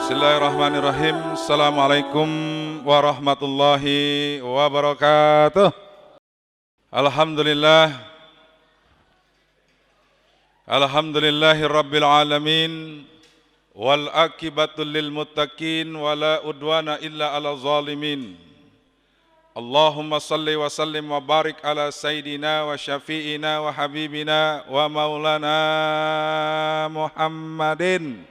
Bismillahirrahmanirrahim. Assalamualaikum warahmatullahi wabarakatuh. Alhamdulillah. Alhamdulillahi rabbil alamin. Wal akibatu lil muttaqin. Wala udwana illa ala zalimin. Allahumma salli wa sallim wa barik ala sayyidina wa syafi'ina wa habibina wa maulana Muhammadin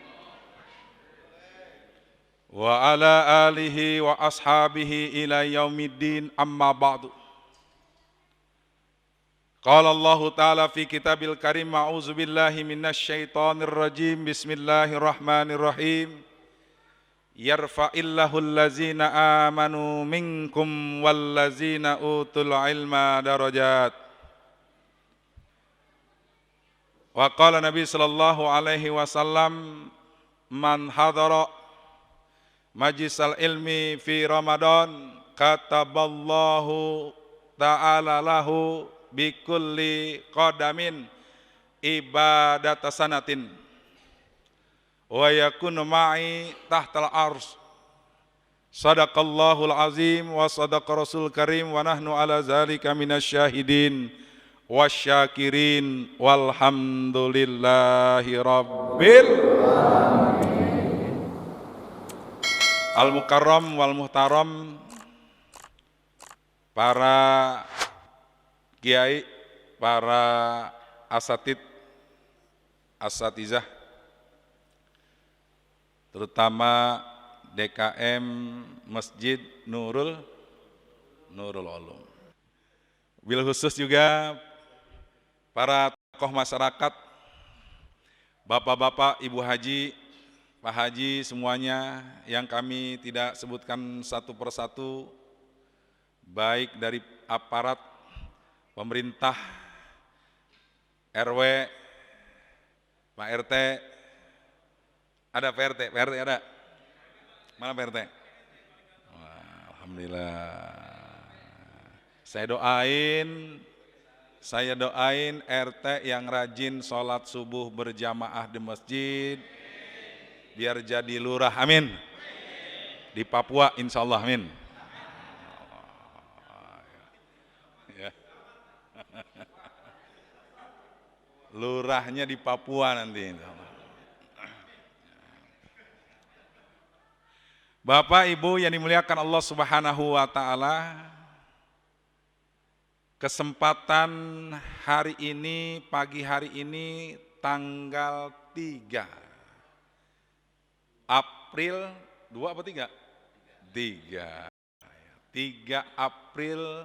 wa ala alihi wa ashabihi ila yaumiddin, amma ba'du. Qala Allah Ta'ala fi kitabil karim, a'udzu billahi minasy syaithanir rajim, bismillahirrahmanirrahim. Yarfa'illahu allazina amanu minkum wallazina utul ilma darajat. Wa qala Nabi sallallahu alaihi wasallam, man hadara majlisal ilmi fi Ramadan kataballahu ta'ala lahu bikulli qadamin ibadata sanatin wa yakunu ma'i tahtal ars. Sadaqallahul azim wa sadaqa rasul karim wa nahnu ala zalika minasyahidin wasyakirin walhamdulillahi rabbil Al-Mukarram wal Muhtaram, para kiai, para asatid, asatizah, terutama DKM Masjid Nurul Ulum. Bil khusus juga para tokoh masyarakat, bapak-bapak, ibu haji, Pak Haji, semuanya yang kami tidak sebutkan satu persatu, baik dari aparat pemerintah, RW, Pak RT, ada Pak RT, Pak RT ada? Mana Pak RT? Wah, alhamdulillah. Saya doain RT yang rajin sholat subuh berjamaah di masjid, biar jadi lurah, amin. Di Papua insya Allah, amin. Ya. Lurahnya di Papua nanti. Bapak Ibu yang dimuliakan Allah Subhanahu wa Ta'ala, kesempatan hari ini, pagi hari ini, tanggal 3 April 2 apa 3? 3 April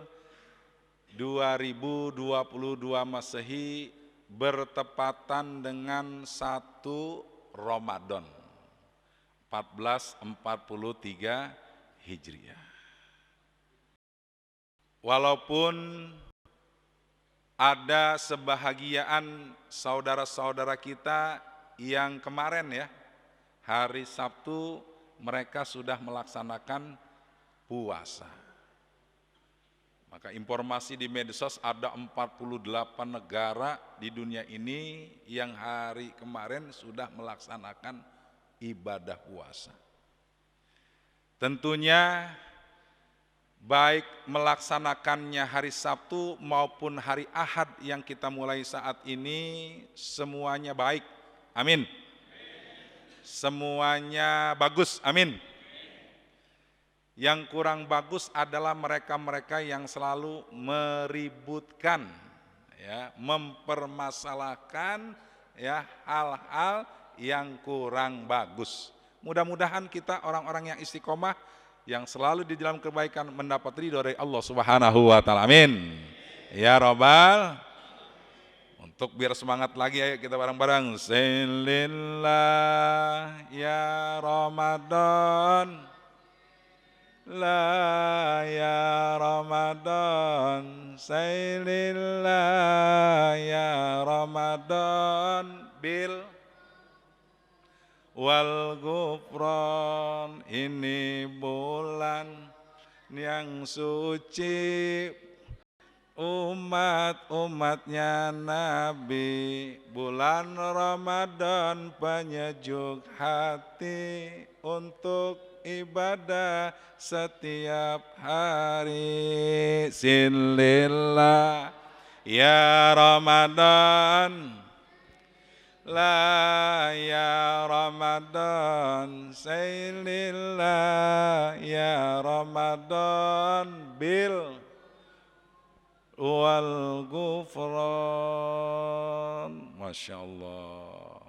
2022 Masehi, bertepatan dengan 1 Ramadan 1443 Hijriah. Walaupun ada sebahagian saudara-saudara kita yang kemarin ya, hari Sabtu mereka sudah melaksanakan puasa. Maka informasi di medsos ada 48 negara di dunia ini yang hari kemarin sudah melaksanakan ibadah puasa. Tentunya baik melaksanakannya hari Sabtu maupun hari Ahad yang kita mulai saat ini, semuanya baik, amin. Semuanya bagus, amin. Yang kurang bagus adalah mereka-mereka yang selalu meributkan, ya, mempermasalahkan, ya, hal-hal yang kurang bagus. Mudah-mudahan kita orang-orang yang istiqomah, yang selalu di dalam kebaikan, mendapat ridho dari Allah Subhanahu wa Ta'ala, amin. Ya Rabbal. Untuk biar semangat lagi, ayo kita bareng-bareng. Selillah ya Ramadan, la ya Ramadan, selillah ya Ramadan, bil wal ghufran. Ini bulan yang suci, umat-umatnya Nabi, bulan Ramadan penyejuk hati untuk ibadah setiap hari. Sinlillah ya Ramadan, la ya Ramadan, sailillah ya Ramadan bil wal ghufran. Masya Allah,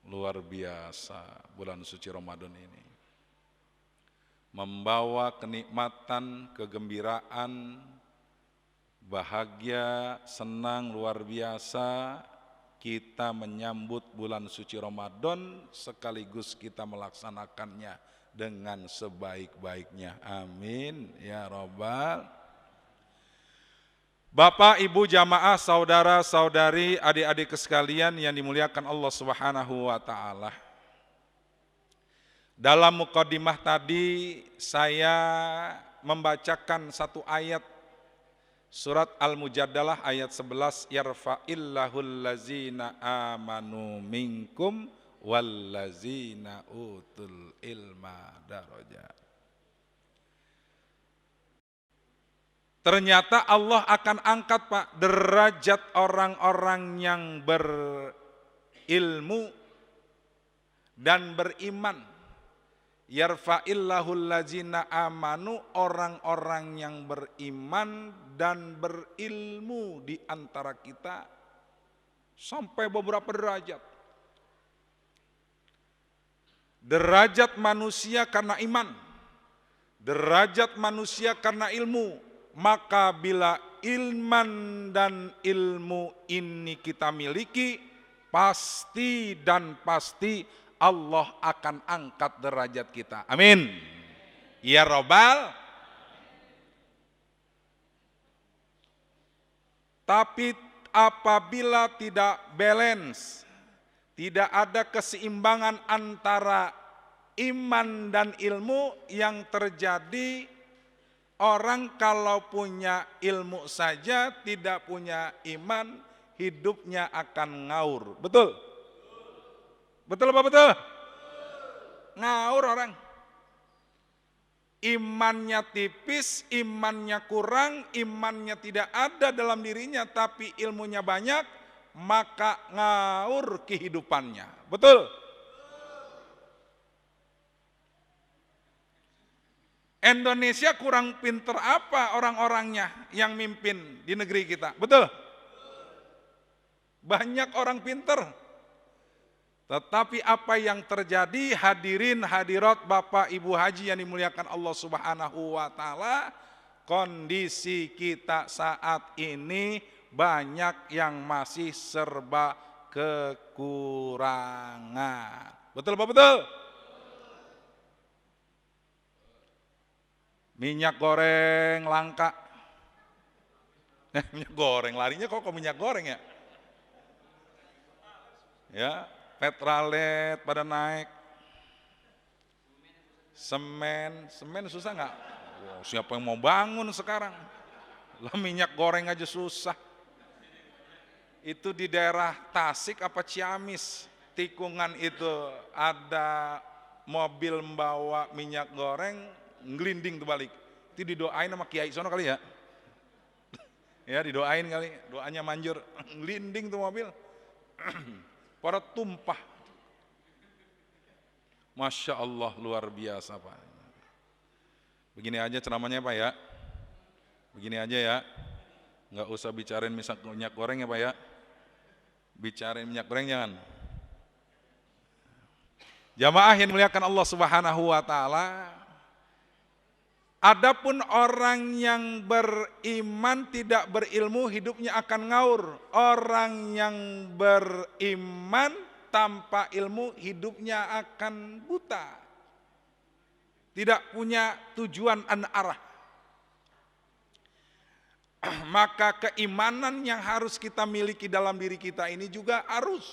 luar biasa bulan suci Ramadan ini. Membawa kenikmatan, kegembiraan, bahagia, senang luar biasa. Kita menyambut bulan suci Ramadan sekaligus kita melaksanakannya dengan sebaik-baiknya. Amin ya Rabbal. Bapak, Ibu, jamaah, saudara-saudari, adik-adik sekalian yang dimuliakan Allah Subhanahu wa taala. Dalam mukadimah tadi saya membacakan satu ayat surat Al-Mujadalah ayat 11, yarfa'illahul lazina amanu minkum wallazina utul ilma darajat. Ternyata Allah akan angkat, Pak, derajat orang-orang yang berilmu dan beriman. Yarfa'illahul lazina amanu, orang-orang yang beriman dan berilmu di antara kita sampai beberapa derajat. Derajat manusia karena iman, derajat manusia karena ilmu. Maka bila ilman dan ilmu ini kita miliki, pasti dan pasti Allah akan angkat derajat kita. Amin. Ya Rabbal. Tapi apabila tidak balance, tidak ada keseimbangan antara iman dan ilmu, yang terjadi orang kalau punya ilmu saja tidak punya iman, hidupnya akan ngaur. Betul? Betul apa betul? Ngaur orang. Imannya tipis, imannya kurang, imannya tidak ada dalam dirinya, tapi ilmunya banyak, maka ngaur kehidupannya. Betul? Indonesia kurang pinter apa orang-orangnya yang mimpin di negeri kita? Betul? Banyak orang pinter. Tetapi apa yang terjadi, hadirin hadirat Bapak Ibu Haji yang dimuliakan Allah Subhanahu wa taala, kondisi kita saat ini banyak yang masih serba kekurangan. Betul Pak? Betul? Minyak goreng langka. Minyak goreng, larinya kok ke minyak goreng ya? Ya, petralet pada naik. Semen susah nggak? Wow, siapa yang mau bangun sekarang? Lah minyak goreng aja susah. Itu di daerah Tasik apa Ciamis, tikungan itu ada mobil membawa minyak goreng, ngelinding terbalik. Itu didoain sama Kiai sono kali ya. Ya didoain kali, doanya manjur. Ngelinding tuh mobil. Pada tumpah. Masya Allah, luar biasa Pak. Begini aja ceramahnya Pak ya. Begini aja ya. Nggak usah bicarain minyak goreng ya Pak ya. Bicarain minyak goreng jangan. Jamaah yang dimuliakan Allah Subhanahu wa taala, adapun orang yang beriman tidak berilmu, hidupnya akan ngaur. Orang yang beriman tanpa ilmu, hidupnya akan buta. Tidak punya tujuan dan arah. Maka keimanan yang harus kita miliki dalam diri kita ini juga harus.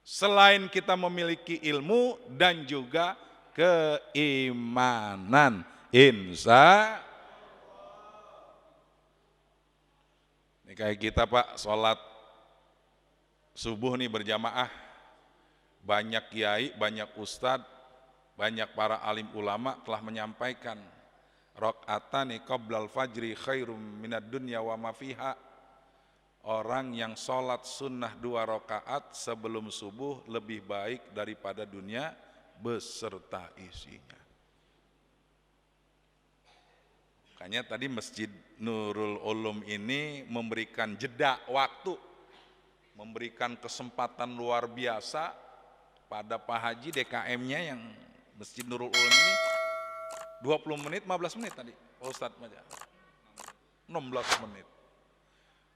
Selain kita memiliki ilmu dan juga keimanan. Insya Ini kayak kita Pak, sholat subuh nih berjamaah, banyak kiai, banyak ustadz, banyak para alim ulama telah menyampaikan rakaatani qoblal fajri khairum minad dunya wa ma fiha. Orang yang sholat sunnah 2 rakaat sebelum subuh lebih baik daripada dunia beserta isinya. Makanya tadi Masjid Nurul Ulum ini memberikan jeda waktu, memberikan kesempatan luar biasa pada Pak Haji DKM-nya yang Masjid Nurul Ulum ini 20 menit, 15 menit tadi Pak Ustadz Maja, 16 menit.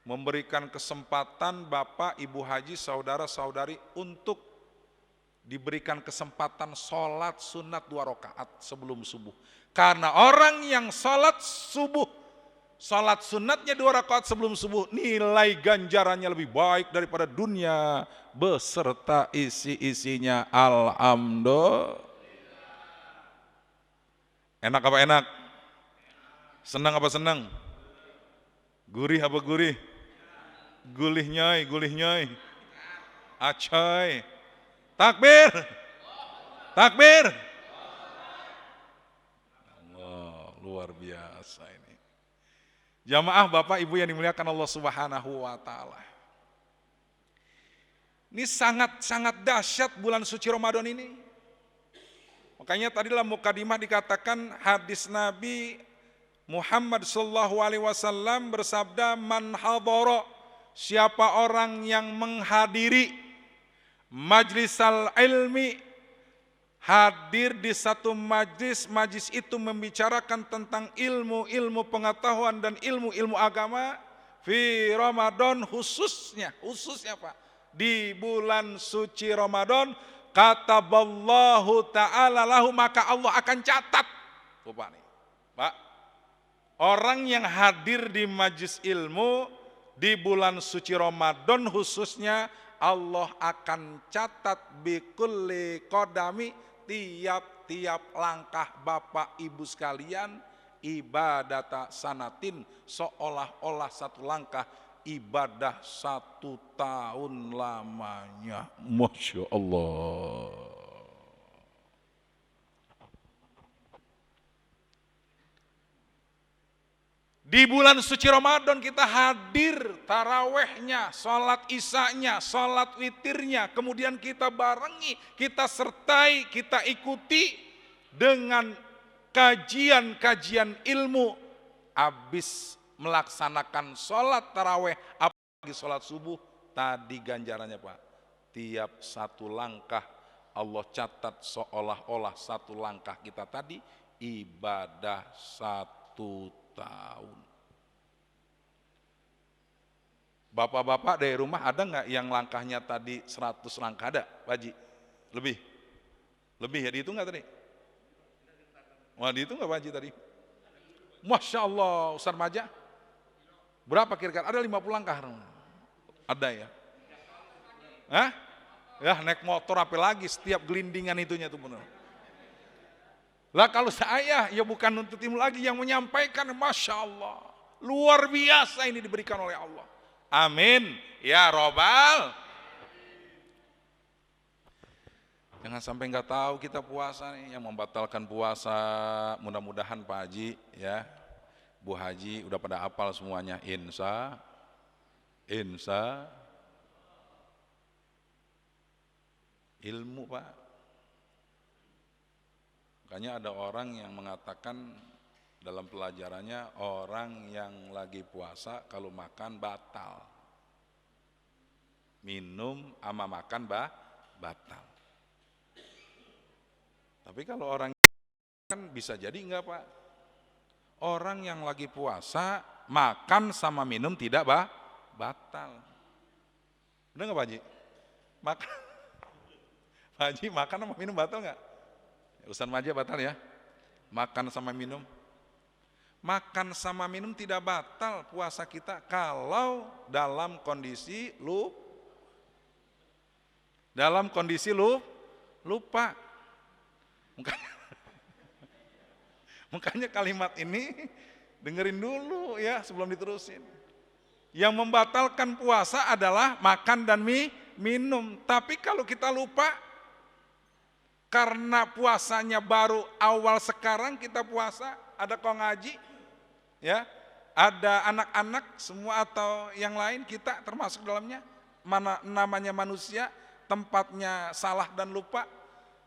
Memberikan kesempatan Bapak, Ibu Haji, saudara-saudari untuk diberikan kesempatan sholat sunat 2 rakaat sebelum subuh. Karena orang yang sholat subuh, sholat sunatnya 2 rakaat sebelum subuh, nilai ganjarannya lebih baik daripada dunia beserta isi-isinya. Alhamdulillah. Enak apa enak? Senang apa senang? Gurih apa gurih? Gulih nyoy. Acoy. Takbir. Takbir. Allah, luar biasa ini. Jamaah Bapak Ibu yang dimuliakan Allah Subhanahu wa taala. Ini sangat-sangat dahsyat bulan suci Ramadan ini. Makanya tadi dalam mukadimah dikatakan hadis Nabi Muhammad sallallahu alaihi wasallam bersabda, man hadara, siapa orang yang menghadiri majlisal ilmi, hadir di satu majlis itu membicarakan tentang ilmu pengetahuan dan ilmu agama fi Ramadan, khususnya Pak, di bulan suci Ramadan, kataballahu ta'ala lahu, maka Allah akan catat. Lupa nih Pak, orang yang hadir di majlis ilmu di bulan suci Ramadan khususnya, Allah akan catat bikulli qadami, tiap-tiap langkah Bapak Ibu sekalian, ibadata sanatin, seolah-olah satu langkah ibadah 1 tahun lamanya. Masya Allah. Di bulan suci Ramadan kita hadir tarawehnya, sholat isanya, sholat witirnya, kemudian kita barengi, kita sertai, kita ikuti dengan kajian-kajian ilmu. Habis melaksanakan sholat taraweh, apalagi sholat subuh, tadi ganjarannya Pak, tiap 1 langkah Allah catat seolah-olah 1 langkah kita tadi ibadah 1 tahun. Bapak-bapak dari rumah ada nggak yang langkahnya tadi 100 langkah? Ada Pak Haji? Lebih ya, dihitung nggak tadi? Wah, dihitung nggak Pak Haji tadi? Masya Allah, Ustaz Maja berapa kira-kira? Ada 50 langkah? Ada ya? Hah? Ya naik motor apa lagi, setiap gelindingan itunya tuh benar. Lah kalau saya ya bukan nuntut ilmu lagi, yang menyampaikan, Masya Allah, luar biasa ini diberikan oleh Allah. Amin ya robbal. Jangan sampai nggak tahu kita puasa nih, yang membatalkan puasa. Mudah-mudahan Pak Haji ya, Bu Haji udah pada hafal semuanya. Insya ilmu Pak. Makanya ada orang yang mengatakan dalam pelajarannya, orang yang lagi puasa kalau makan batal, minum sama makan batal. Tapi kalau orang kan bisa jadi enggak Pak, orang yang lagi puasa makan sama minum tidak batal. Benar nggak Pak Haji? Makan Pak Haji makan sama minum batal nggak? Ustaz Maja batal ya? Makan sama minum? Makan sama minum tidak batal puasa kita kalau dalam kondisi lupa. Makanya kalimat ini dengerin dulu ya sebelum diterusin. Yang membatalkan puasa adalah makan dan minum. Tapi kalau kita lupa, karena puasanya baru awal sekarang kita puasa, ada kau ngaji, ya, ada anak-anak semua atau yang lain, kita termasuk dalamnya, mana namanya manusia, tempatnya salah dan lupa.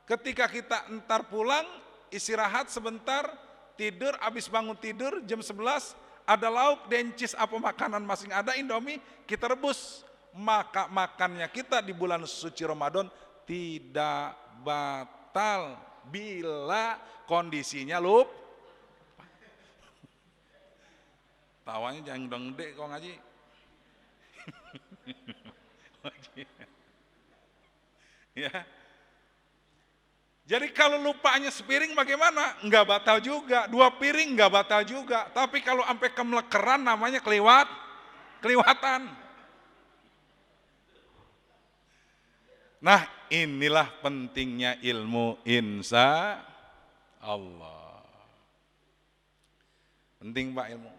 Ketika kita entar pulang, istirahat sebentar, tidur, habis bangun tidur jam 11, ada lauk, dencis, apa makanan masing ada, Indomie, kita rebus. Maka makannya kita di bulan suci Ramadan tidak batal bila kondisinya lupa. Tawanya jangan dongde kok ngaji. Ya. Jadi kalau lupanya sepiring bagaimana? Enggak batal juga. 2 piring enggak batal juga. Tapi kalau sampai kemelekeran namanya keliwatan. Nah, inilah pentingnya ilmu, insya Allah. Penting Pak ilmu.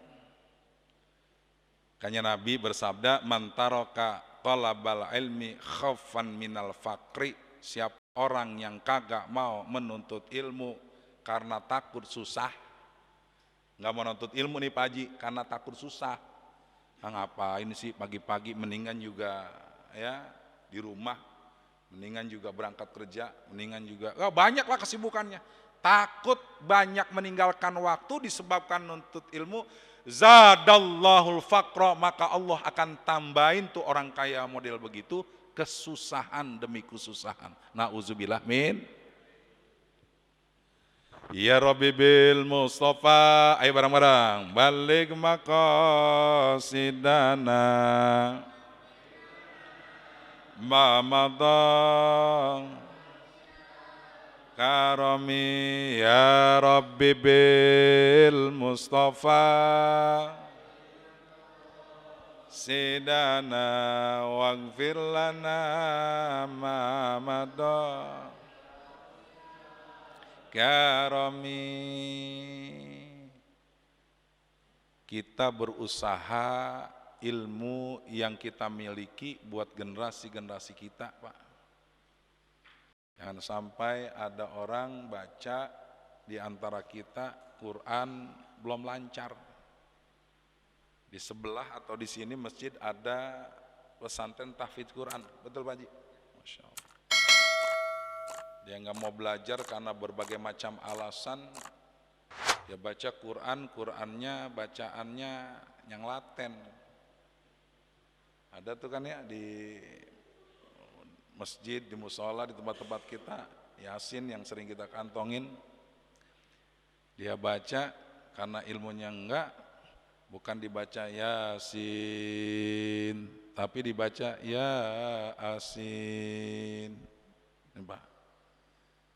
Makanya Nabi bersabda, man taraka talabal ilmi khaufan minal fakri. Siapa orang yang kagak mau menuntut ilmu karena takut susah. Enggak mau menuntut ilmu nih Pak Haji karena takut susah. Nah, ngapain sih pagi-pagi, mendingan juga ya di rumah, mendingan juga berangkat kerja, mendingan juga banyaklah kesibukannya. Takut banyak meninggalkan waktu disebabkan nuntut ilmu. Zadallahul faqra, maka Allah akan tambahin tuh orang kaya model begitu kesusahan demi kesusahan. Nauzubillah min. Ya Rabbi bil Mustafa, ayo bareng-bareng. Balik maqasidana Mamadang karami ya Rabbi bil Mustafa sidana waghfir lana ma madha karami. Kita berusaha ilmu yang kita miliki buat generasi-generasi kita, Pak. Jangan sampai ada orang baca di antara kita Quran belum lancar. Di sebelah atau di sini masjid ada pesantren tahfidz Quran, betul Pak Haji? Masya Allah. Dia nggak mau belajar karena berbagai macam alasan. Dia baca Qurannya bacaannya yang laten. Ada tuh kan ya di masjid, di musola, di tempat-tempat kita, Yasin yang sering kita kantongin. Dia baca karena ilmunya enggak, bukan dibaca Yasin, tapi dibaca Ya Asin. Ini Pak,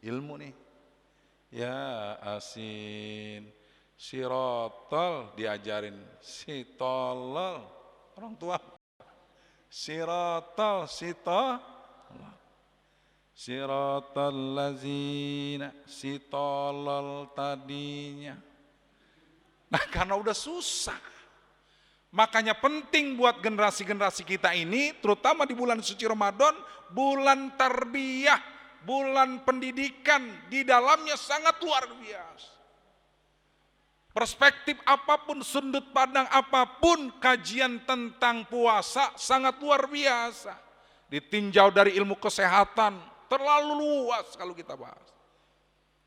ilmu nih. Ya Asin, Sirotol diajarin, Sitolol, orang tua. Sirotol, Siratal lazina, Sitolol tadinya. Nah karena udah susah, makanya penting buat generasi-generasi kita ini, terutama di bulan suci Ramadan, bulan tarbiyah, bulan pendidikan, di dalamnya sangat luar biasa. Perspektif apapun, sudut pandang apapun, kajian tentang puasa sangat luar biasa. Ditinjau dari ilmu kesehatan, terlalu luas kalau kita bahas.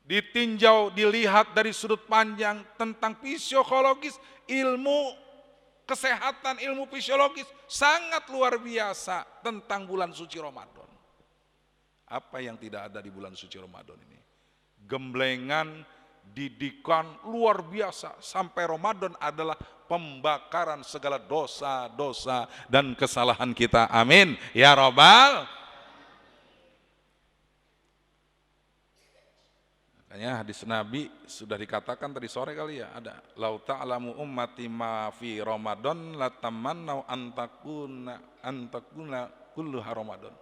Ditinjau, dilihat dari sudut pandang tentang fisiologis, ilmu kesehatan, ilmu fisiologis sangat luar biasa tentang bulan suci Ramadan. Apa yang tidak ada di bulan suci Ramadan ini? Gemblengan, didikan luar biasa. Sampai Ramadan adalah pembakaran segala dosa-dosa dan kesalahan kita. Amin ya Rabbal. Makanya hadis Nabi sudah dikatakan tadi sore kali ya, ada lau ta'lamu ummati ma fi Ramadan latamannau antakuna kulluha Ramadan.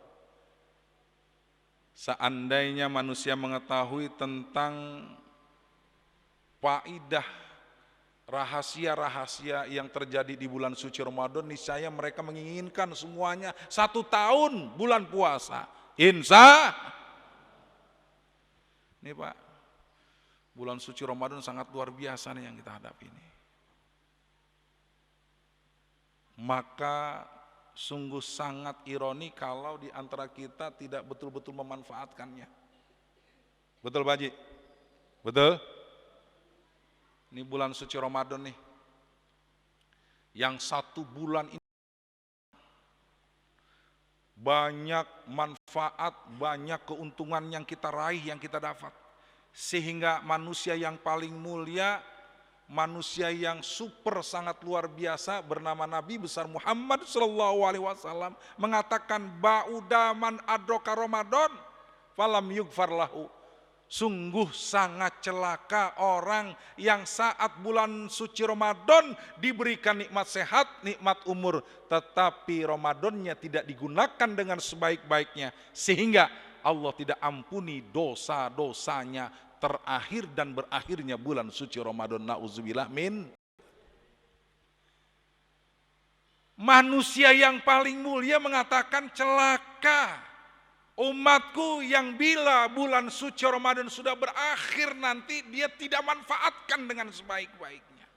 Seandainya manusia mengetahui tentang faidah rahasia-rahasia yang terjadi di bulan suci Ramadan, niscaya mereka menginginkan semuanya 1 tahun bulan puasa. Insya ini Pak, bulan suci Ramadan sangat luar biasa nih yang kita hadapi ini. Maka sungguh sangat ironi kalau di antara kita tidak betul-betul memanfaatkannya. Betul Pak Haji? Betul? Ini bulan suci Ramadan nih, yang 1 bulan ini banyak manfaat, banyak keuntungan yang kita raih, yang kita dapat. Sehingga manusia yang paling mulia, manusia yang super sangat luar biasa bernama Nabi besar Muhammad SAW mengatakan, ba'uda man adroka Ramadan falam yugfar lahu. Sungguh sangat celaka orang yang saat bulan suci Ramadan diberikan nikmat sehat, nikmat umur, tetapi Ramadannya tidak digunakan dengan sebaik-baiknya, sehingga Allah tidak ampuni dosa-dosanya terakhir dan berakhirnya bulan suci Ramadan. Na'udzubillah min. Manusia yang paling mulia mengatakan, celaka umatku yang bila bulan suci Ramadan sudah berakhir nanti dia tidak manfaatkan dengan sebaik-baiknya.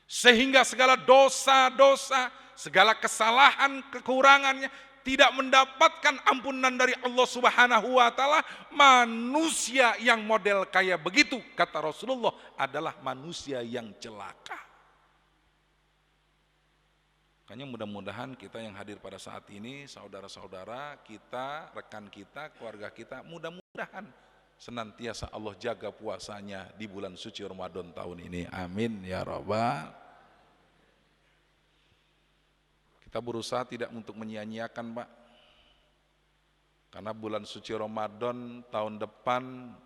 Sehingga segala dosa-dosa, segala kesalahan, kekurangannya tidak mendapatkan ampunan dari Allah Subhanahu wa taala. Manusia yang model kayak begitu, kata Rasulullah, adalah manusia yang celaka. Makanya mudah-mudahan kita yang hadir pada saat ini, saudara-saudara kita, rekan kita, keluarga kita, mudah-mudahan senantiasa Allah jaga puasanya di bulan suci Ramadan tahun ini. Amin ya rabbal. Kita berusaha tidak untuk menyia-nyiakan Pak, karena bulan suci Ramadan tahun depan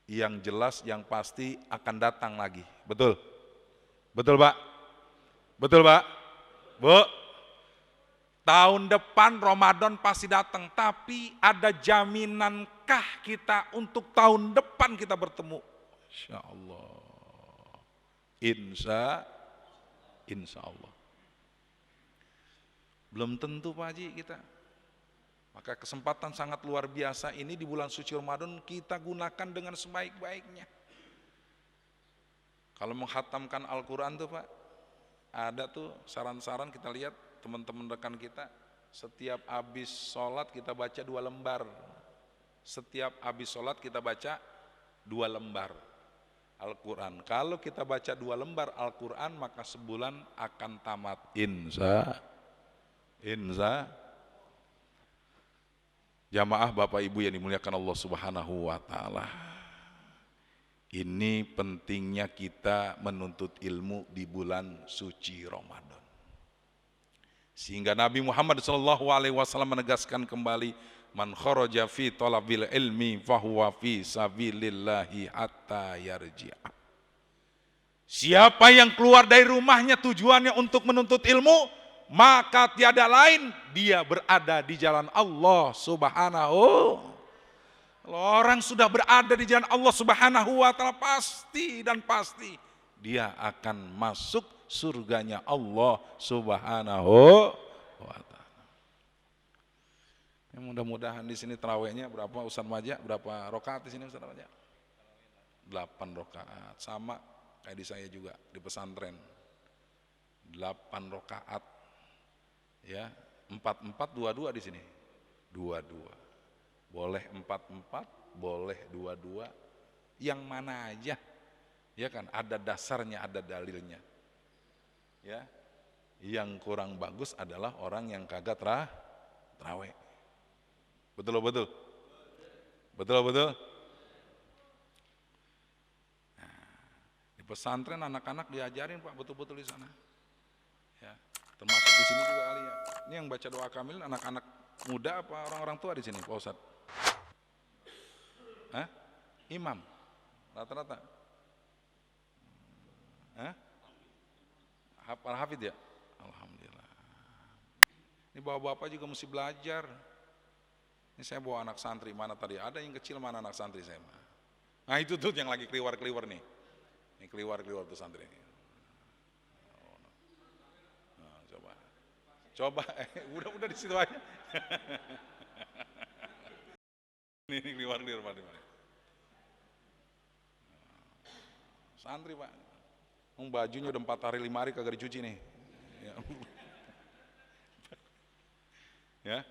yang jelas, yang pasti akan datang lagi. Betul? Betul Pak? Betul Pak? Bu, tahun depan Ramadan pasti datang, tapi ada jaminankah kita untuk tahun depan kita bertemu? Insya Allah. Insya Allah. Belum tentu Pak Haji kita. Maka kesempatan sangat luar biasa ini di bulan suci Ramadan kita gunakan dengan sebaik-baiknya. Kalau menghatamkan Al-Quran tuh Pak, ada tuh saran-saran, kita lihat teman-teman rekan kita, setiap habis sholat kita baca 2 lembar. Setiap habis sholat kita baca 2 lembar Al-Quran. Kalau kita baca 2 lembar Al-Quran, maka sebulan akan tamat. Insya. Jamaah Bapak Ibu yang dimuliakan Allah Subhanahu wa taala. Ini pentingnya kita menuntut ilmu di bulan suci Ramadan. Sehingga Nabi Muhammad SAW menegaskan kembali, man kharaja fi talabil ilmi fahuwa fi sabilillahi hatta yarji'a. Siapa yang keluar dari rumahnya tujuannya untuk menuntut ilmu, maka tiada lain dia berada di jalan Allah Subhanahu. Kalau orang sudah berada di jalan Allah Subhanahu wa taala, pasti dan pasti dia akan masuk surganya Allah Subhanahu wa taala. Ya, mudah-mudahan di sini tarawihnya berapa Ustaz Maja? Berapa rakaat di sini Ustaz Maja? 8 rakaat. Sama kayak di saya juga di pesantren. 8 rakaat. Ya, 4-4 2-2 di sini. 2-2. Boleh 4-4, boleh 2-2, yang mana aja, ya kan? Ada dasarnya, ada dalilnya. Ya, yang kurang bagus adalah orang yang kagak tarawih. Betul. Nah, di pesantren anak-anak diajarin Pak betul-betul di sana. Ya, termasuk di sini juga Ali ya. Ini yang baca doa kamil anak-anak muda apa orang-orang tua di sini Pak Ustadz? Imam rata-rata. Hafid ya? Alhamdulillah. Ini bapak-bapak juga mesti belajar. Ini saya bawa anak santri, mana tadi? Ada yang kecil, mana anak santri saya? Nah itu tuh yang lagi keliwar-keliwar nih. Ini keluar pesantren ini. Nah, coba, udah di situ aja. ini keluar Pak. Santri Pak, bajunya udah 4 hari 5 hari kagak dicuci nih. Ya,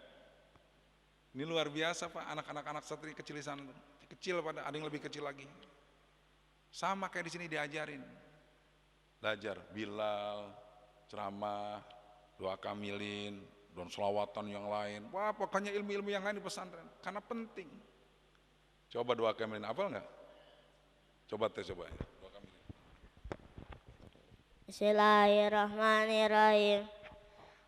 ini luar biasa Pak, anak santri kecil di sana, kecil pada ada yang lebih kecil lagi. Sama kayak di sini diajarin, belajar Bilal, ceramah, doa kamilin, dan selawatan yang lain. Wah pokoknya ilmu-ilmu yang lain di pesantren, karena penting. Coba doa kamilin, hafal nggak? Coba doa kamilin. Bismillahirrahmanirrahim.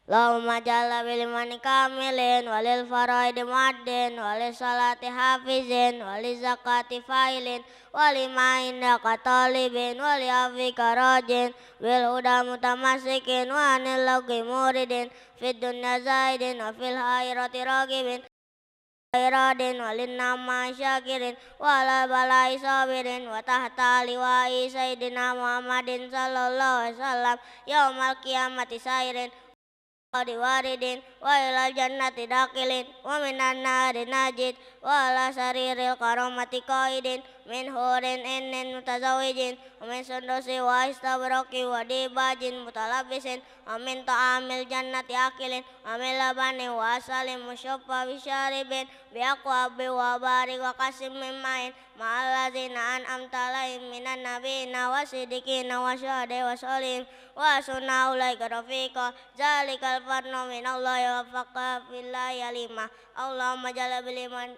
Allahumma jalla bil imani kamilin walil faraidi muaddin walil salati hafizin walil zakati failin walima indaka talibin wali afika rajin bil huda mutamasikin wa anil lagi muridin fid dunya zaidin wa fil hairati ragibin Iradin walin nama syakirin wala balai sabirin wa tahta liwa'i sayyidina Muhammadin sallallahu alaihi wasallam yaumal qiyamati sairin waridin wa ilal jannati dakilin wa minan nari najid wa ala sariril karamati qaidin min hurin inin mutazawijin wa min sundusi wa istabraki wa dibajin mutalabisin wa min ta'amil jannati akilin wa min labani wa asalim musyaffa bisyaribin biaqwabi wa barik wa qasim min main ma'allazina an'amta alaihim minan nabiyina wa siddiqina wa syuhada'i wa sholihin wa sunna ulaika rafiqa zalikal fadlu minallahi wa faqa billahi alima Allahumma jalla bil iman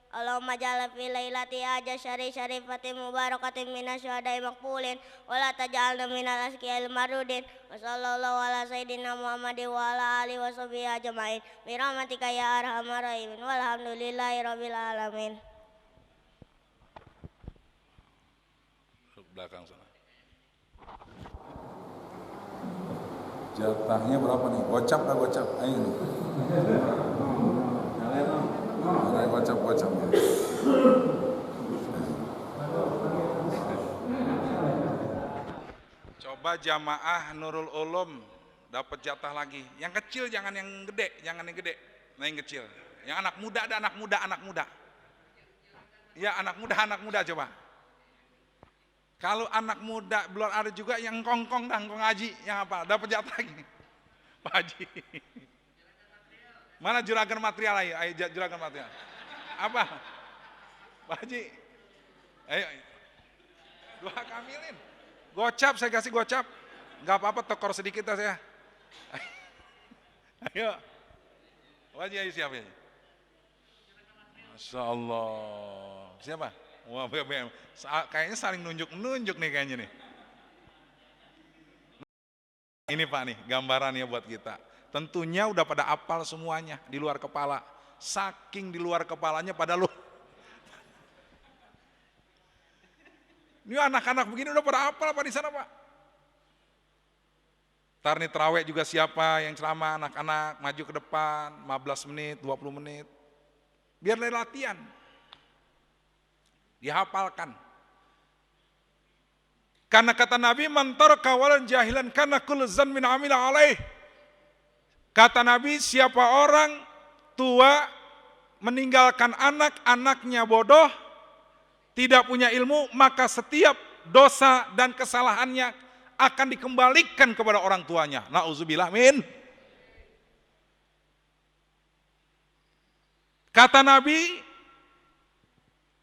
Allahumma jalla fi lailati aja syarifatin mubarakatin minasyuhada'i maqbulin wa la taj'alna minal asqiyal marudin wa sallallahu ala sayyidina Muhammadin wa ala alihi wa sahbihi ajma'in bi rahmatika ya arhamar rahimin walhamdulillahi rabbil alamin. Belakang sana. Jatahnya berapa nih? Gocap. Ayo nih. Gocap. Coba jamaah Nurul Ulum dapat jatah lagi. Yang kecil jangan yang gede. Nah yang kecil. Yang anak muda ada anak muda. Ya anak muda coba. Kalau anak muda belum ada juga yang kongkong haji yang apa? Dapat jatah lagi. Pak Haji. Mana juragan material ayo juragan material. Apa? Pak Haji. Ayo. Doa kamilin. Gocap saya kasih gocap. Enggak apa-apa tekor sedikit saya. Ayo. Pak Haji ayo siapa ya? Masya Allah. Siapa? Wah, kayaknya saling nunjuk nih kayaknya nih. Ini Pak nih gambarannya buat kita. Tentunya udah pada apal semuanya di luar kepala. Saking di luar kepalanya pada lu. Ini anak-anak begini udah pada apal apa di sana Pak? Ntar nih terawih juga siapa yang ceramah anak-anak maju ke depan 15 menit, 20 menit. Biar latihan. Dihafalkan. Karena kata Nabi man taraka walan jahilan kana kullu zanmin amila alaih. Kata Nabi siapa orang tua meninggalkan anaknya bodoh, tidak punya ilmu, maka setiap dosa dan kesalahannya akan dikembalikan kepada orang tuanya. Nauzubillah min. Kata Nabi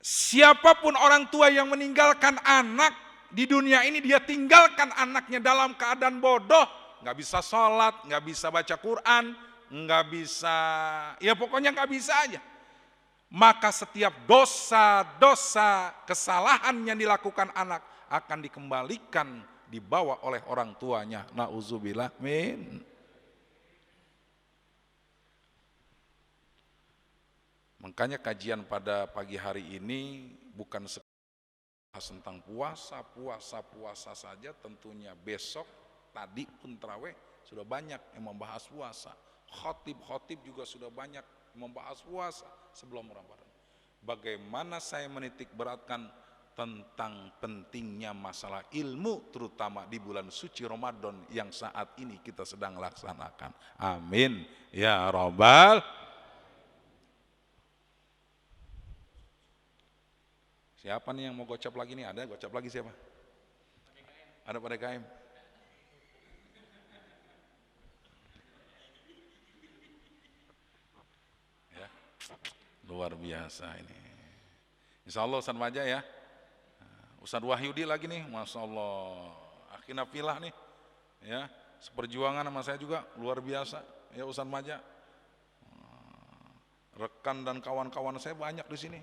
siapapun orang tua yang meninggalkan anak di dunia ini, dia tinggalkan anaknya dalam keadaan bodoh, nggak bisa sholat, nggak bisa baca Quran, nggak bisa, ya pokoknya nggak bisa aja. Maka setiap dosa-dosa kesalahan yang dilakukan anak akan dikembalikan, dibawa oleh orang tuanya. Nauzubillah min. Makanya kajian pada pagi hari ini bukan tentang puasa saja, tentunya besok tadi pun tarawih sudah banyak yang membahas puasa. Khotib juga sudah banyak membahas puasa sebelum Ramadan. Bagaimana saya menitik beratkan tentang pentingnya masalah ilmu, terutama di bulan suci Ramadan yang saat ini kita sedang laksanakan. Amin ya Rabbal. Siapa nih yang mau gocap lagi nih? Ada gocap lagi siapa? Ada pada KM. Ya, luar biasa ini. Insya Allah Ustaz Maja ya. Ustaz Wahyudi lagi nih, Masya Allah. Akhirnya pilah nih. Ya, seperjuangan sama saya juga luar biasa. Ya Ustaz Maja. Rekan dan kawan-kawan saya banyak di sini.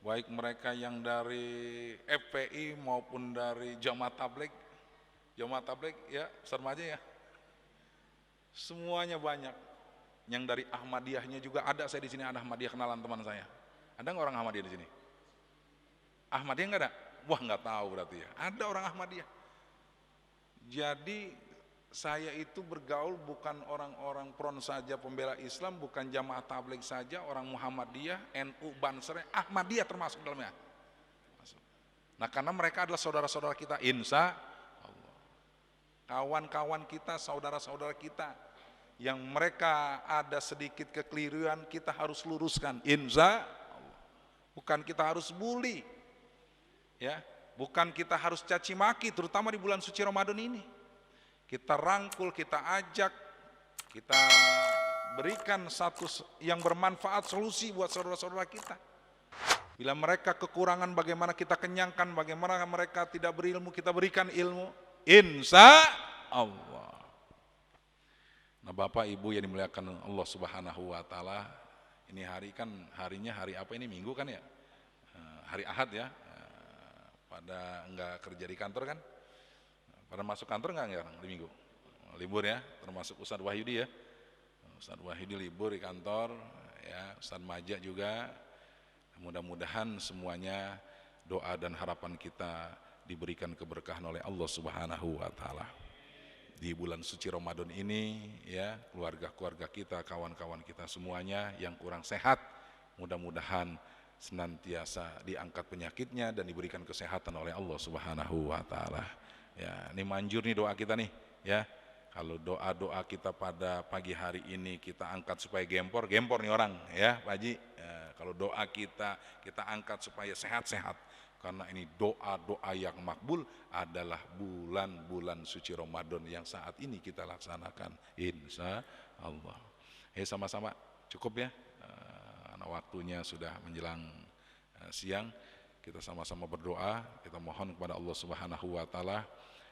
Baik mereka yang dari FPI maupun dari Jamaah Tabligh ya, Ustaz Maja ya. Semuanya banyak. Yang dari Ahmadiyahnya juga ada, saya di sini ada Ahmadiyah kenalan teman saya. Ada nggak orang Ahmadiyah di sini? Ahmadiyah nggak ada? Wah nggak tahu berarti ya. Ada orang Ahmadiyah. Jadi saya itu bergaul bukan orang-orang Front saja pembela Islam, bukan Jamaah Tabligh saja, orang Muhammadiyah, NU, Banser, Ahmadiyah termasuk dalamnya. Nah karena mereka adalah saudara-saudara kita, insya Allah. Kawan-kawan kita, saudara-saudara kita, yang mereka ada sedikit kekeliruan, kita harus luruskan, insya Allah. Bukan kita harus bully, ya, bukan kita harus caci maki, terutama di bulan suci Ramadan ini. Kita rangkul, kita ajak, kita berikan satu yang bermanfaat, solusi buat saudara-saudara kita. Bila mereka kekurangan, bagaimana kita kenyangkan, bagaimana mereka tidak berilmu, kita berikan ilmu, insya Allah. Nah Bapak Ibu yang dimuliakan Allah Subhanahu wa Ta'ala, ini hari kan harinya hari apa ini, Minggu kan ya, hari Ahad ya, pada enggak kerja di kantor kan. Pada masuk kantor enggak sekarang di Minggu? Libur ya, termasuk Ustadz Wahyudi ya. Ustadz Wahyudi libur di kantor, ya, Ustadz Maja juga. Mudah-mudahan semuanya doa dan harapan kita diberikan keberkahan oleh Allah Subhanahu wa Ta'ala. Di bulan suci Ramadan ini ya, keluarga-keluarga kita, kawan-kawan kita semuanya yang kurang sehat, mudah-mudahan senantiasa diangkat penyakitnya dan diberikan kesehatan oleh Allah Subhanahu wa Ta'ala. Ya, ini manjur nih doa kita nih, ya. Kalau doa-doa kita pada pagi hari ini kita angkat supaya gempor nih orang, ya, Pak Haji. Ya, kalau doa kita angkat supaya sehat-sehat. Karena ini doa-doa yang makbul adalah bulan-bulan suci Ramadan yang saat ini kita laksanakan, insya Allah. Sama-sama cukup ya. Waktunya sudah menjelang siang. Kita sama-sama berdoa, kita mohon kepada Allah Subhanahu wa Ta'ala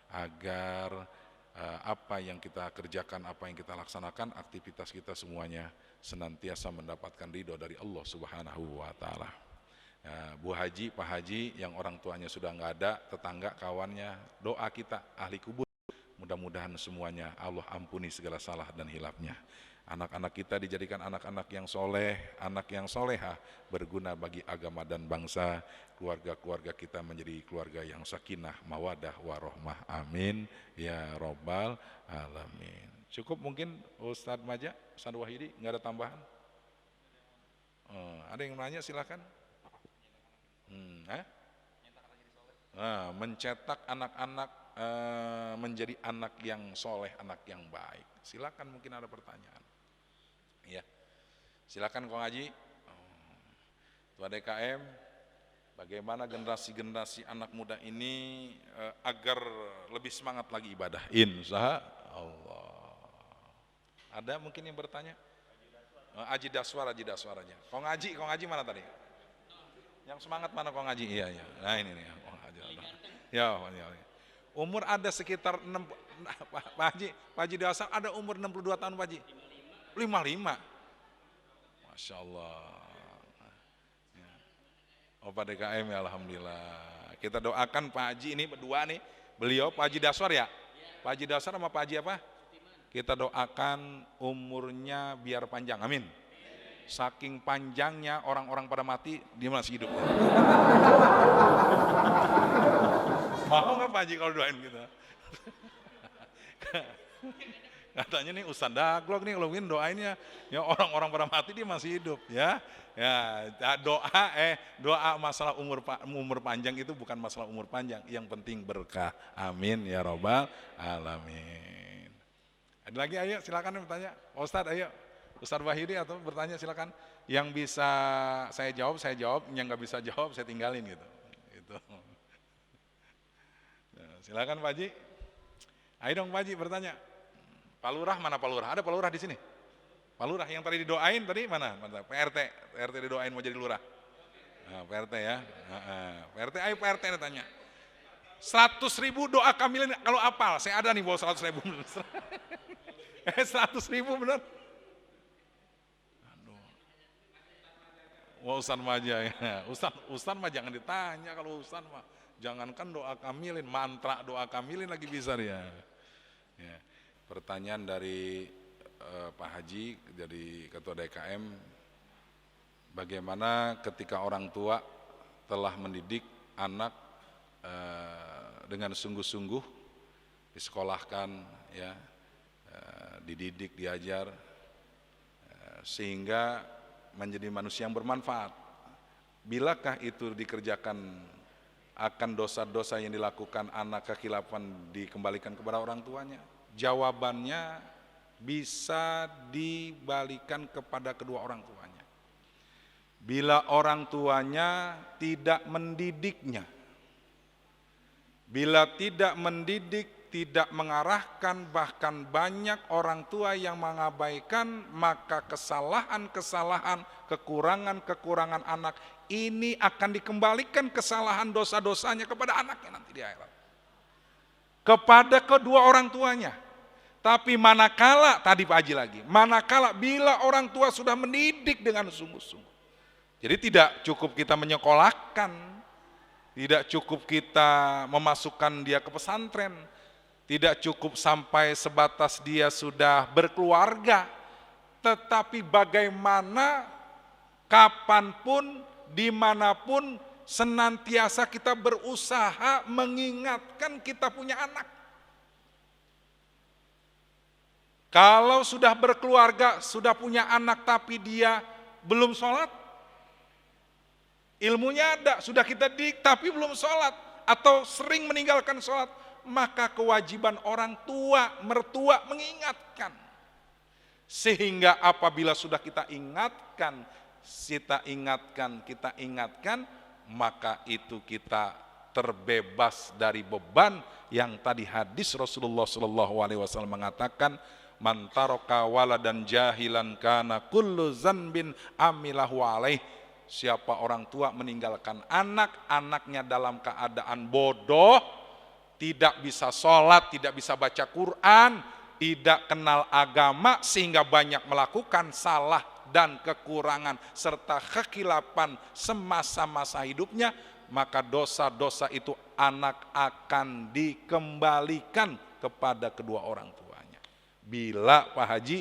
agar apa yang kita kerjakan, apa yang kita laksanakan, aktivitas kita semuanya senantiasa mendapatkan ridho dari Allah Subhanahu wa Ta'ala. Bu Haji, Pak Haji yang orang tuanya sudah nggak ada, tetangga, kawannya, doa kita, ahli kubur, mudah-mudahan semuanya Allah ampuni segala salah dan hilafnya. Anak-anak kita dijadikan anak-anak yang soleh, anak yang solehah, berguna bagi agama dan bangsa. Keluarga-keluarga kita menjadi keluarga yang sakinah, mawadah, warohmah. Amin ya Rabbal alamin. Cukup mungkin Ustadz Maja, Ustadz Wahyudi, nggak ada tambahan? Ada yang nanya silakan. Mencetak anak-anak menjadi anak yang soleh, anak yang baik. Silakan mungkin ada pertanyaan. Ya, silakan Kong Haji. Ketua DKM, bagaimana generasi-generasi anak muda ini agar lebih semangat lagi ibadah? Insya Allah. Ada mungkin yang bertanya? Haji Daswar aja. Kong Haji mana tadi? Yang semangat mana Kong Haji? Iya. Nah ini nih Kong Haji. Ya. Umur ada sekitar Pak Haji Daswar ada umur 62 tahun Pak Haji. 55. Masya Allah. Pak DKM ya Alhamdulillah. Kita doakan Pak Haji ini berdua nih. Beliau Pak Haji Daswar ya. Pak Haji Daswar sama Pak Haji apa? Kita doakan umurnya biar panjang. Amin. Saking panjangnya orang-orang pada mati, dia masih hidup. Mau nggak Pak Haji kalau doain kita? Katanya nih Ustaz Daglok nih kalau mungkin doainnya ya orang-orang pada mati dia masih hidup ya. Ya, doa masalah umur panjang itu bukan masalah umur panjang, yang penting berkah. Amin ya robbal alamin. Ada lagi, ayo silakan bertanya. Ustaz, ayo. Ustaz Wahyudi atau bertanya silakan. Yang bisa saya jawab, yang nggak bisa jawab saya tinggalin gitu. Gitu. Nah, silakan Pak Haji. Ayo dong Pak Haji bertanya. Pak Lurah, mana Pak Lurah? Ada Pak Lurah di sini? Pak Lurah yang tadi didoain tadi mana? PRT didoain mau jadi lurah. Nah, PRT ya. PRT, ayo PRT tanya. 100.000 doa kamilin kalau apal. Saya ada nih bawa 100.000. 100.000 benar? Aduh. Wah Ustaz mah aja ya. Ustaz mah jangan ditanya kalau Ustaz mah. Jangankan doa kamilin, mantra doa kamilin lagi bisa dia. Ya. Pertanyaan dari Pak Haji, dari Ketua DKM, bagaimana ketika orang tua telah mendidik anak dengan sungguh-sungguh, disekolahkan, ya, dididik, diajar, sehingga menjadi manusia yang bermanfaat. Bilakah itu dikerjakan akan dosa-dosa yang dilakukan anak kekhilafan dikembalikan kepada orang tuanya? Jawabannya bisa dibalikan kepada kedua orang tuanya. Bila orang tuanya tidak mendidiknya, bila tidak mendidik, tidak mengarahkan, bahkan banyak orang tua yang mengabaikan, maka kesalahan-kesalahan, kekurangan-kekurangan anak ini akan dikembalikan kesalahan dosa-dosanya kepada anaknya nanti di akhirat. Kepada kedua orang tuanya. Tapi manakala, tadi Pak Haji lagi, manakala bila orang tua sudah mendidik dengan sungguh-sungguh. Jadi tidak cukup kita menyekolahkan, tidak cukup kita memasukkan dia ke pesantren, tidak cukup sampai sebatas dia sudah berkeluarga, tetapi bagaimana, kapanpun, dimanapun, senantiasa kita berusaha mengingatkan kita punya anak. Kalau sudah berkeluarga, sudah punya anak tapi dia belum sholat, ilmunya ada, sudah kita didik tapi belum sholat, atau sering meninggalkan sholat, maka kewajiban orang tua, mertua mengingatkan. Sehingga apabila sudah kita ingatkan, maka itu kita terbebas dari beban yang tadi hadis Rasulullah SAW mengatakan, man taraka waladan jahilan kana kullu zanbin amilahu alaih. Siapa orang tua meninggalkan anak-anaknya dalam keadaan bodoh, tidak bisa sholat, tidak bisa baca Quran, tidak kenal agama, sehingga banyak melakukan salah dan kekurangan serta kekhilafan semasa-masa hidupnya, maka dosa-dosa itu anak akan dikembalikan kepada kedua orang tuanya. Bila Pak Haji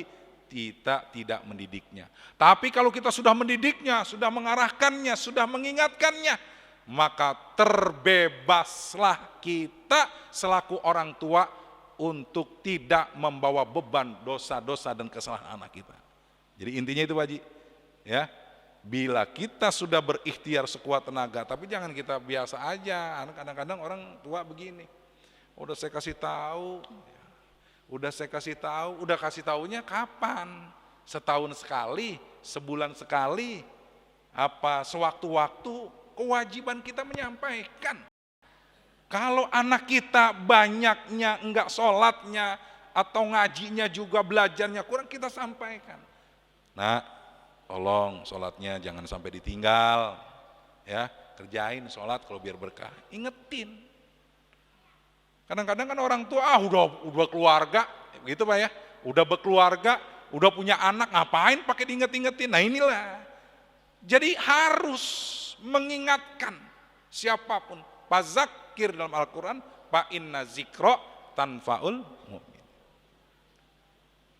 kita tidak mendidiknya. Tapi kalau kita sudah mendidiknya, sudah mengarahkannya, sudah mengingatkannya, maka terbebaslah kita selaku orang tua untuk tidak membawa beban dosa-dosa dan kesalahan anak kita. Jadi intinya itu Pak Haji, ya. Bila kita sudah berikhtiar sekuat tenaga, tapi jangan kita biasa aja. Kadang-kadang orang tua begini, udah saya kasih tahu, udah kasih taunya kapan? Setahun sekali, sebulan sekali, apa sewaktu-waktu? Kewajiban kita menyampaikan. Kalau anak kita banyaknya enggak sholatnya atau ngajinya juga belajarnya kurang, kita sampaikan. Nah, tolong sholatnya jangan sampai ditinggal, ya, kerjain sholat kalau biar berkah. Ingetin. Kadang-kadang kan orang tua udah keluarga, gitu Pak ya, udah berkeluarga, udah punya anak, ngapain pakai diinget-ingetin? Nah inilah. Jadi harus mengingatkan siapapun. Fazakir dalam Al-Quran, fa inna zikro tanfaul mu'min.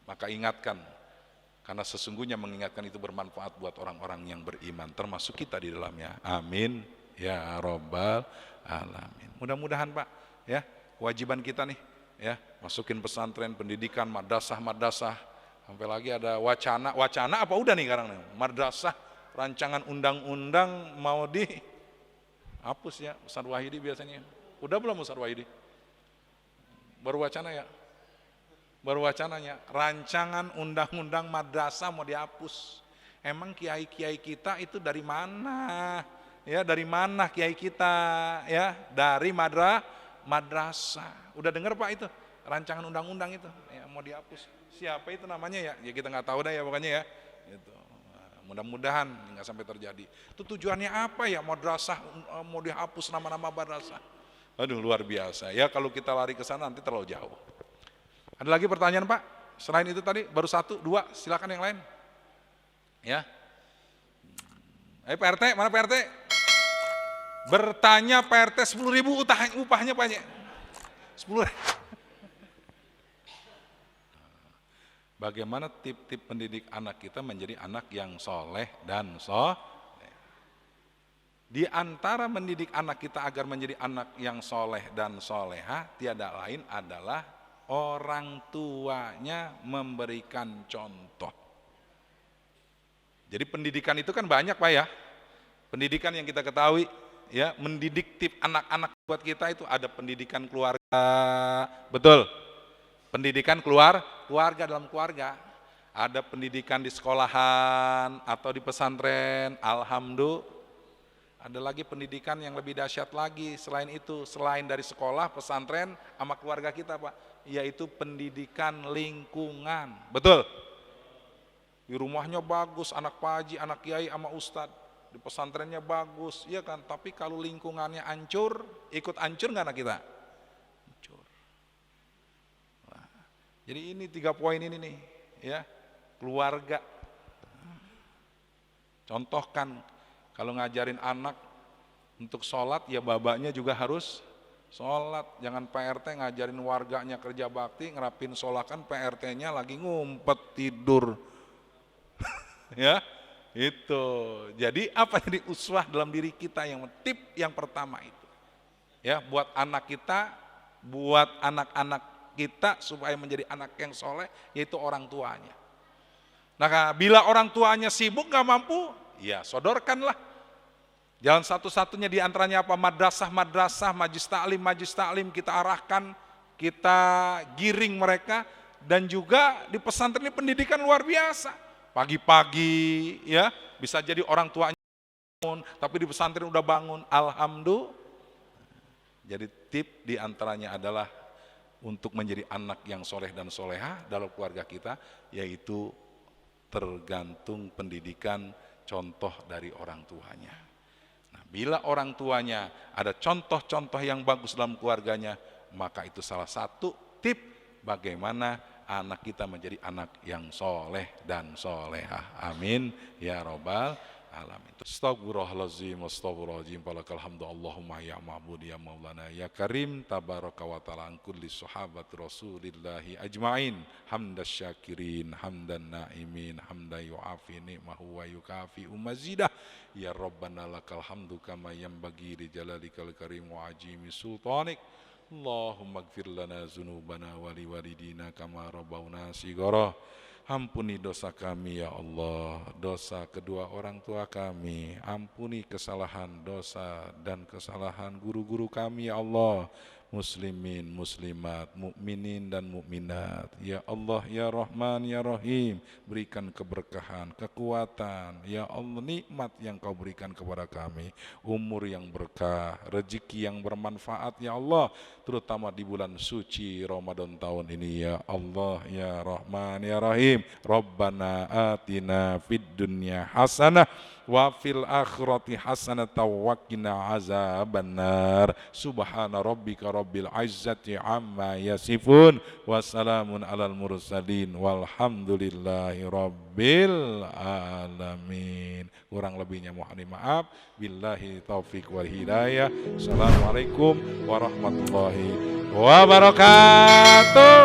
Maka ingatkan, karena sesungguhnya mengingatkan itu bermanfaat buat orang-orang yang beriman, termasuk kita di dalamnya. Amin ya robbal alamin. Mudah-mudahan Pak, ya, kewajiban kita nih ya, masukin pesantren, pendidikan, madrasah, sampai lagi ada wacana apa udah nih sekarang nih, madrasah, rancangan undang-undang mau dihapus ya, Ustaz Wahidi biasanya. Udah belum Ustaz Wahidi? Baru wacana ya? Baru wacananya, rancangan undang-undang madrasah mau dihapus. Emang kiai-kiai kita itu dari mana? Ya, dari mana kiai kita? Ya, dari madrasah. Udah dengar Pak itu? Rancangan undang-undang itu, ya, mau dihapus. Siapa itu namanya ya? Ya kita nggak tahu dah ya pokoknya ya. Gitu. Mudah-mudahan nggak sampai terjadi. Itu tujuannya apa ya? Madrasah mau dihapus nama-nama madrasah. Aduh luar biasa. Ya kalau kita lari ke sana nanti terlalu jauh. Ada lagi pertanyaan Pak? Selain itu tadi baru 1, 2, silakan yang lain. Ya. Pak RT, mana Pak RT? Bertanya Pak RT 10.000 upahnya Pak. 10.000. Bagaimana tip-tip pendidik anak kita menjadi anak yang soleh dan Di antara mendidik anak kita agar menjadi anak yang soleh dan soleha, tiada lain adalah orang tuanya memberikan contoh. Jadi pendidikan itu kan banyak Pak ya. Pendidikan yang kita ketahui ya, mendidik tip anak-anak buat kita itu ada pendidikan keluarga, betul. Pendidikan keluarga dalam keluarga. Ada pendidikan di sekolahan atau di pesantren, alhamdulillah. Ada lagi pendidikan yang lebih dahsyat lagi selain itu, selain dari sekolah, pesantren, sama keluarga kita Pak, yaitu pendidikan lingkungan, betul. Di rumahnya bagus, anak Pak Haji, anak Kiai sama Ustadz, di pesantrennya bagus, iya kan? Tapi kalau lingkungannya hancur, ikut hancur nggak anak kita? Hancur. Nah, jadi ini 3 poin ini nih, ya, keluarga. Contohkan. Kalau ngajarin anak untuk sholat, ya babanya juga harus sholat. Jangan PRT ngajarin warganya kerja bakti, ngerapin sholakan, PRT-nya lagi ngumpet tidur. Ya, itu. Jadi apa yang uswah dalam diri kita, yang tip yang pertama itu. Ya, buat anak kita, buat anak-anak kita supaya menjadi anak yang soleh, yaitu orang tuanya. Nah, bila orang tuanya sibuk gak mampu, ya sodorkanlah. Jalan satu-satunya di antaranya apa? Madrasah, majlis taklim kita arahkan, kita giring mereka, dan juga di pesantren ini pendidikan luar biasa. Pagi-pagi ya bisa jadi orang tuanya bangun, tapi di pesantren udah bangun, alhamdulillah. Jadi tip di antaranya adalah untuk menjadi anak yang soleh dan soleha dalam keluarga kita, yaitu tergantung pendidikan contoh dari orang tuanya. Nah, bila orang tuanya ada contoh-contoh yang bagus dalam keluarganya, maka itu salah satu tip bagaimana anak kita menjadi anak yang soleh dan solehah. Amin ya robbal alamin. Astagfirullahaladzim, astagfirullahaladzim, falakal hamdu Allahumma ya ma'bud ya maulana ya karim, tabaraka wa ta'ala an kulli sahabat rasulillahi ajma'in, hamdas syakirin, hamdan na'imin, hamdan yu'afi ni'mahu wa yukafi umazidah, ya Rabbana lakal hamdu kama yanbaghi li jalalikal karim wa ajimi sultanik. Allahumma gfir lana zunubana wa liwalidina kama rabbawna shighara. Ampuni dosa kami ya Allah, dosa kedua orang tua kami, ampuni kesalahan dosa dan kesalahan guru-guru kami ya Allah, muslimin, muslimat, mukminin dan mukminat. Ya Allah ya Rahman ya Rahim, berikan keberkahan, kekuatan, ya Allah, nikmat yang kau berikan kepada kami, umur yang berkah, rezeki yang bermanfaat ya Allah, terutama di bulan suci Ramadan tahun ini ya Allah ya Rahman ya Rahim. Rabbana atina fid dunya hasanah wa fil akhirati hasanah wa qina azabannar. Subhana rabbika rabbil izzati amma yasifun wa salamun alal mursalin walhamdulillahi rabbil alamin. Kurang lebihnya mohon maaf. Billahi taufik wal hidayah. Assalamualaikum warahmatullahi wabarakatuh.